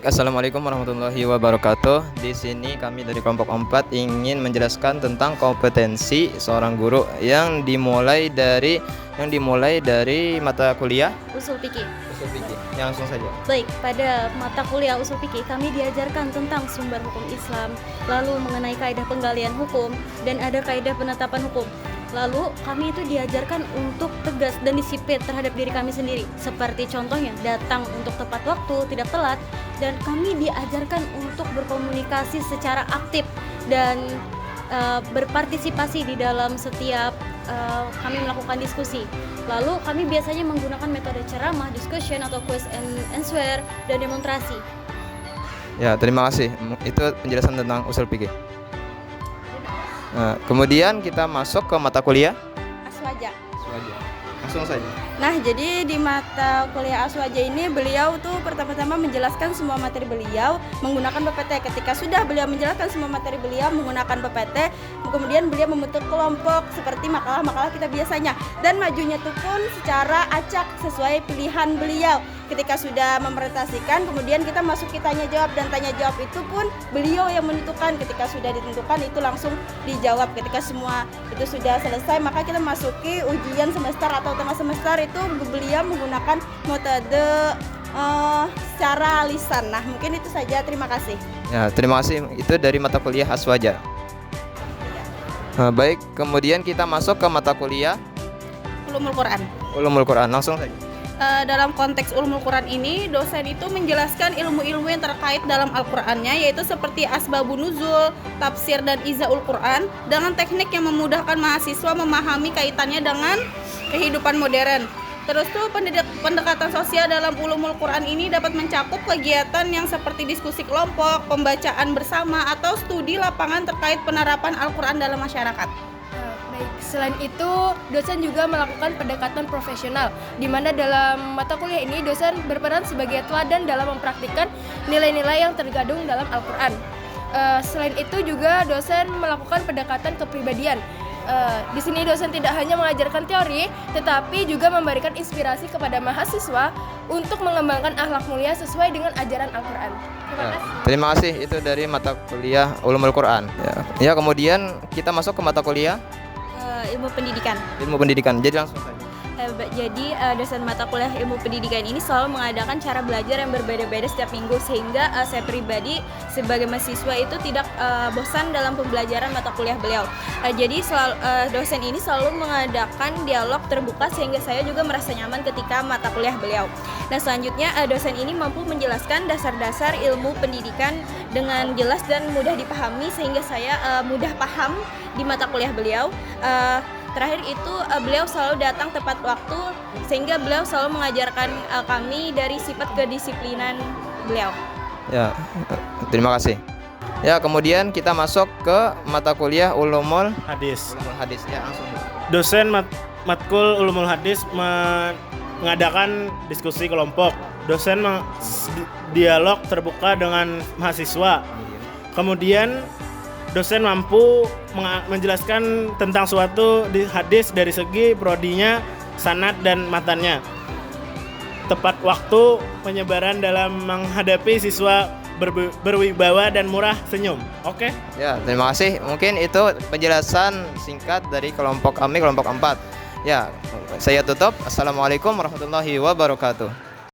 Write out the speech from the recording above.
Baik, assalamualaikum warahmatullahi wabarakatuh. Di sini kami dari kelompok 4 ingin menjelaskan tentang kompetensi seorang guru yang dimulai dari mata kuliah Usul fikih. usul fikih. Ya, langsung saja. Baik, pada mata kuliah usul fikih kami diajarkan tentang sumber hukum Islam, lalu mengenai kaidah penggalian hukum dan ada kaidah penetapan hukum. Lalu kami itu diajarkan untuk tegas dan disiplin terhadap diri kami sendiri. Seperti contohnya datang untuk tepat waktu, tidak telat, dan kami diajarkan untuk berkomunikasi secara aktif dan berpartisipasi di dalam setiap kami melakukan diskusi. Lalu kami biasanya menggunakan metode ceramah, discussion atau quiz and answer dan demonstrasi. Ya, terima kasih. Itu penjelasan tentang usul fikih. Kemudian kita masuk ke mata kuliah Aswaja. Langsung saja. Nah, jadi di mata kuliah Aswaja ini beliau tuh pertama-tama menjelaskan semua materi beliau menggunakan PPT. Ketika sudah beliau menjelaskan semua materi beliau menggunakan PPT, kemudian beliau membentuk kelompok seperti makalah-makalah kita biasanya, dan majunya tuh pun secara acak sesuai pilihan beliau. Ketika sudah mempresentasikan, kemudian kita masuki tanya jawab, dan tanya jawab itu pun beliau yang menentukan. Ketika sudah ditentukan itu langsung dijawab. Ketika semua itu sudah selesai, maka kita masuki ujian semester atau tema semester, itu beliau menggunakan metode secara lisan. Nah, mungkin itu saja, terima kasih. Ya, terima kasih. Itu dari mata kuliah Aswaja. Baik, kemudian kita masuk ke mata kuliah Ulumul Quran. Ulumul Quran. Langsung saja. Dalam konteks ulumul Quran ini, dosen itu menjelaskan ilmu-ilmu yang terkait dalam Al-Qur'annya, yaitu seperti asbabun nuzul, tafsir dan izaul Quran, dengan teknik yang memudahkan mahasiswa memahami kaitannya dengan kehidupan modern. Terus tuh pendekatan sosial dalam ulumul Quran ini dapat mencakup kegiatan yang seperti diskusi kelompok, pembacaan bersama, atau studi lapangan terkait penerapan Al-Quran dalam masyarakat. Baik, selain itu dosen juga melakukan pendekatan profesional, di mana dalam mata kuliah ini dosen berperan sebagai teladan dalam mempraktikkan nilai-nilai yang terkandung dalam Al-Quran. Selain itu juga dosen melakukan pendekatan kepribadian. Di sini dosen tidak hanya mengajarkan teori, tetapi juga memberikan inspirasi kepada mahasiswa untuk mengembangkan akhlak mulia sesuai dengan ajaran Al-Quran. Terima kasih. Itu dari mata kuliah Ulumul Quran. Ya, kemudian kita masuk ke mata kuliah Ilmu pendidikan. Ilmu Pendidikan. Jadi langsung saja. Jadi dosen mata kuliah ilmu pendidikan ini selalu mengadakan cara belajar yang berbeda-beda setiap minggu, sehingga saya pribadi sebagai mahasiswa itu tidak bosan dalam pembelajaran mata kuliah beliau. Jadi dosen ini selalu mengadakan dialog terbuka, sehingga saya juga merasa nyaman ketika mata kuliah beliau. Dan selanjutnya dosen ini mampu menjelaskan dasar-dasar ilmu pendidikan dengan jelas dan mudah dipahami, sehingga saya mudah paham di mata kuliah beliau. Terakhir itu beliau selalu datang tepat waktu, sehingga beliau selalu mengajarkan kami dari sifat kedisiplinan beliau. Ya, terima kasih. Ya, kemudian kita masuk ke mata kuliah Ulumul Hadis. Hadis. Ya, langsung. Dosen matkul Ulumul Hadis mengadakan diskusi kelompok. Dosen dialog terbuka dengan mahasiswa. Kemudian dosen mampu menjelaskan tentang suatu di hadis dari segi prodinya, sanad dan matannya. Tepat waktu penyebaran dalam menghadapi siswa berwibawa dan murah senyum. Oke? Ya, terima kasih. Mungkin itu penjelasan singkat dari kelompok kami, kelompok 4. Ya, saya tutup. Assalamualaikum warahmatullahi wabarakatuh.